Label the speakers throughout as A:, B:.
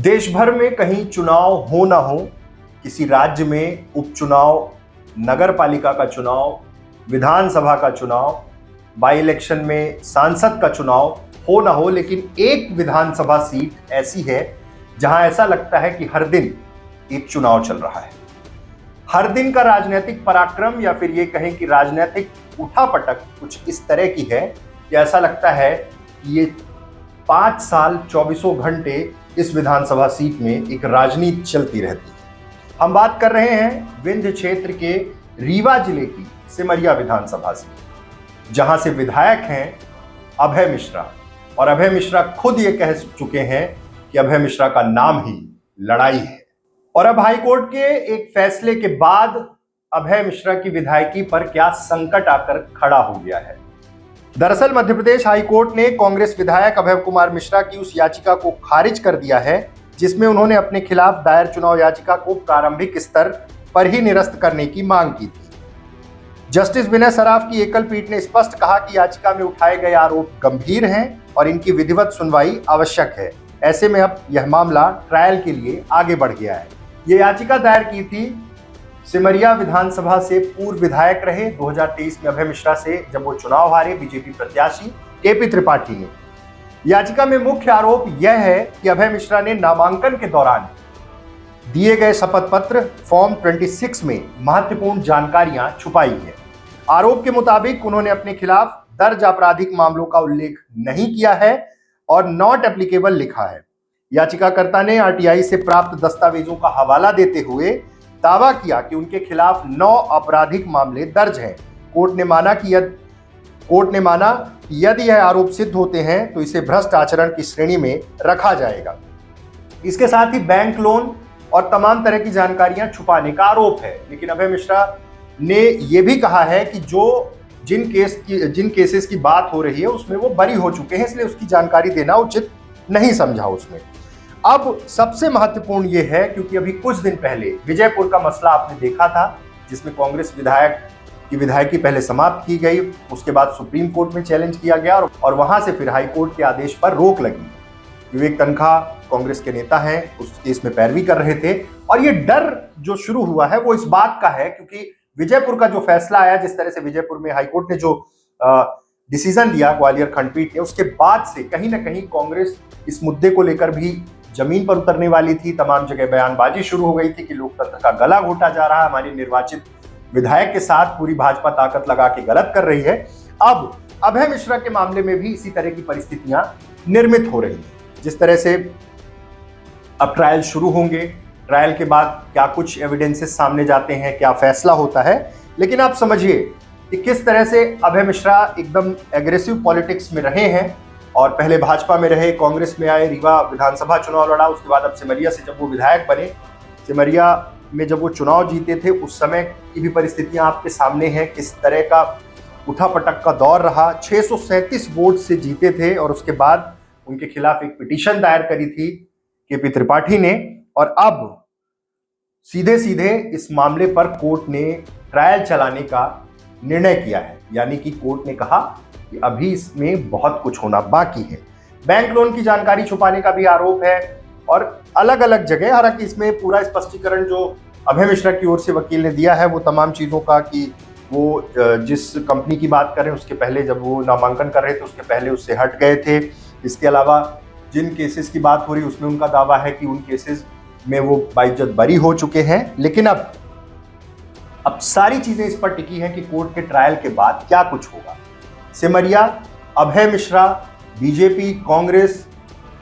A: देश भर में कहीं चुनाव हो ना हो, किसी राज्य में उपचुनाव, नगर पालिका का चुनाव, विधानसभा का चुनाव, बाई इलेक्शन में सांसद का चुनाव हो ना हो, लेकिन एक विधानसभा सीट ऐसी है जहां ऐसा लगता है कि हर दिन एक चुनाव चल रहा है। हर दिन का राजनीतिक पराक्रम या फिर ये कहें कि राजनीतिक उठापटक कुछ इस तरह की है कि ऐसा लगता है कि ये 5 साल 24 घंटे इस विधानसभा सीट में एक राजनीति चलती रहती है। हम बात कर रहे हैं विंध्य क्षेत्र के रीवा जिले की सिमरिया विधानसभा से, जहां से विधायक हैं अभय मिश्रा। और अभय मिश्रा खुद ये कह चुके हैं कि अभय मिश्रा का नाम ही लड़ाई है। और अब हाईकोर्ट के एक फैसले के बाद अभय मिश्रा की विधायकी पर क्या संकट आकर खड़ा हो गया है। दरअसल मध्य प्रदेश हाईकोर्ट ने कांग्रेस विधायक अभय कुमार मिश्रा की उस याचिका को खारिज कर दिया है जिसमें उन्होंने अपने खिलाफ दायर चुनाव याचिका को प्रारंभिक स्तर पर ही निरस्त करने की मांग की थी। जस्टिस विनय सराफ की एकल पीठ ने स्पष्ट कहा कि याचिका में उठाए गए आरोप गंभीर हैं और इनकी विधिवत सुनवाई आवश्यक है। ऐसे में अब यह मामला ट्रायल के लिए आगे बढ़ गया है। यह याचिका दायर की थी सिमरिया विधानसभा से पूर्व विधायक रहे 2023 में अभय मिश्रा से जब वो चुनाव हारे बीजेपी प्रत्याशी केपी त्रिपाठी ने। याचिका में मुख्य आरोप यह है कि अभय मिश्रा ने नामांकन के दौरान दिए गए शपथ पत्र फॉर्म 26 में महत्वपूर्ण जानकारियां छुपाई है। आरोप के मुताबिक उन्होंने अपने खिलाफ दर्ज आपराधिक मामलों का उल्लेख नहीं किया है और नॉट एप्लीकेबल लिखा है। याचिकाकर्ता ने आरटीआई से प्राप्त दस्तावेजों का हवाला देते हुए दावा किया कि उनके खिलाफ 9 आपराधिक मामले दर्ज हैं। कोर्ट ने माना कि यदि यह आरोप सिद्ध होते हैं तो इसे भ्रष्ट आचरण की श्रेणी में रखा जाएगा। इसके साथ ही बैंक लोन और तमाम तरह की जानकारियां छुपाने का आरोप है। लेकिन अभय मिश्रा ने यह भी कहा है कि जिन केसेस की बात हो रही है उसमें वो बरी हो चुके हैं, इसलिए उसकी जानकारी देना उचित नहीं समझा उसमें। अब सबसे महत्वपूर्ण यह है क्योंकि अभी कुछ दिन पहले विजयपुर का मसला आपने देखा था जिसमें कांग्रेस विधायक की विधायकी पहले समाप्त की गई, उसके बाद सुप्रीम कोर्ट में चैलेंज किया गया और वहां से फिर हाई कोर्ट के आदेश पर रोक लगी। विवेक तनखा कांग्रेस के नेता हैं, उस केस में पैरवी कर रहे थे। और ये डर जो शुरू हुआ है वो इस बात का है क्योंकि विजयपुर का जो फैसला आया, जिस तरह से विजयपुर में हाईकोर्ट ने जो डिसीजन दिया ग्वालियर खंडपीठ ने, उसके बाद से कहीं ना कहीं कांग्रेस इस मुद्दे को लेकर भी जमीन पर उतरने वाली थी। तमाम जगह बयानबाजी शुरू हो गई थी कि लोकतंत्र का गला घोटा जा रहा है, हमारी निर्वाचित विधायक के साथ पूरी भाजपा ताकत लगा के गलत कर रही है। अब अभय मिश्रा के मामले में भी इसी तरह की परिस्थितियां निर्मित हो रही हैं। जिस तरह से अब ट्रायल शुरू होंगे, ट्रायल के बाद क्या कुछ एविडेंसेस सामने जाते हैं, क्या फैसला होता है। लेकिन आप समझिए कि किस तरह से अभय मिश्रा एकदम एग्रेसिव पॉलिटिक्स में रहे हैं और पहले भाजपा में रहे, कांग्रेस में आए, रीवा विधानसभा चुनाव लड़ा, उसके बाद अब सिमरिया से जब वो विधायक बने, सिमरिया में जब वो चुनाव जीते थे उस समय की भी परिस्थितियां आपके सामने हैं। किस तरह का उठापटक का दौर रहा। 637 वोट से जीते थे और उसके बाद उनके खिलाफ एक पिटीशन दायर करी थी केपी त्रिपाठी ने। और अब सीधे सीधे इस मामले पर कोर्ट ने ट्रायल चलाने का निर्णय किया है। यानी कि कोर्ट ने कहा कि अभी इसमें बहुत कुछ होना बाकी है। बैंक लोन की जानकारी छुपाने का भी आरोप है और अलग अलग जगह, हालांकि इसमें पूरा स्पष्टीकरण जो अभय मिश्रा की ओर से वकील ने दिया है वो तमाम चीज़ों का कि वो जिस कंपनी की बात कर रहे हैं उसके पहले जब वो नामांकन कर रहे थे उसके पहले उससे हट गए थे। इसके अलावा जिन केसेस की बात हो रही उसमें उनका दावा है कि उन केसेस में वो बाइज्जत बरी हो चुके हैं। लेकिन अब सारी चीज़ें इस पर टिकी हैं कि कोर्ट के ट्रायल के बाद क्या कुछ होगा। सिमरिया, अभय मिश्रा, बीजेपी, कांग्रेस,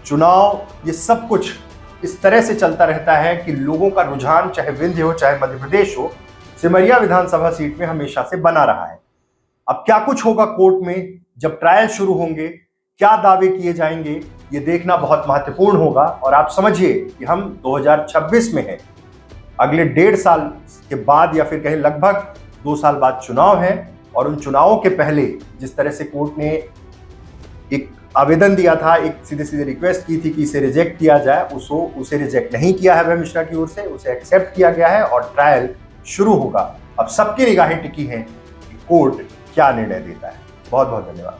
A: चुनाव, ये सब कुछ इस तरह से चलता रहता है कि लोगों का रुझान चाहे विंध्य हो चाहे मध्य प्रदेश हो, सिमरिया विधानसभा सीट में हमेशा से बना रहा है। अब क्या कुछ होगा कोर्ट में जब ट्रायल शुरू होंगे, क्या दावे किए जाएंगे, ये देखना बहुत महत्वपूर्ण होगा। और आप समझिए कि हम 2026 में हैं, अगले 1.5 साल के बाद या फिर कहें लगभग 2 साल बाद चुनाव है और उन चुनावों के पहले जिस तरह से कोर्ट ने एक आवेदन दिया था, एक सीधे सीधे रिक्वेस्ट की थी कि इसे रिजेक्ट किया जाए, उसे रिजेक्ट नहीं किया है अभय मिश्रा की ओर से, उसे एक्सेप्ट किया गया है और ट्रायल शुरू होगा। अब सबकी निगाहें टिकी हैं कि कोर्ट क्या निर्णय देता है। बहुत बहुत धन्यवाद।